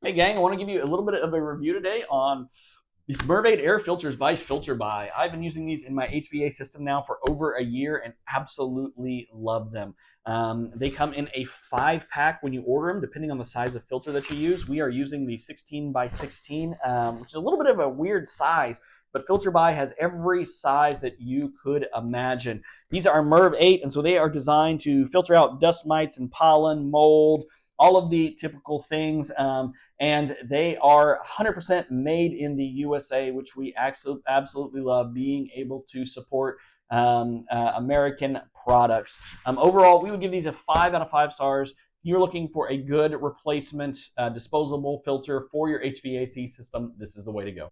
Hey gang, I want to give you a little bit of a review today on these MERV air filters by Filterbuy. I've been using these in my HVAC system now for over a year and absolutely love them. They come in a 5-pack when you order them, depending on the size of filter that you use. We are using the 16 by 16, which is a little bit of a weird size, but Filterbuy has every size that you could imagine. These are MERV 8, and so they are designed to filter out dust mites and pollen, mold, all of the typical things. And they are 100% made in the USA, which we absolutely love, being able to support American products. Overall, we would give these a 5 out of 5 stars. If you're looking for a good replacement disposable filter for your HVAC system, this is the way to go.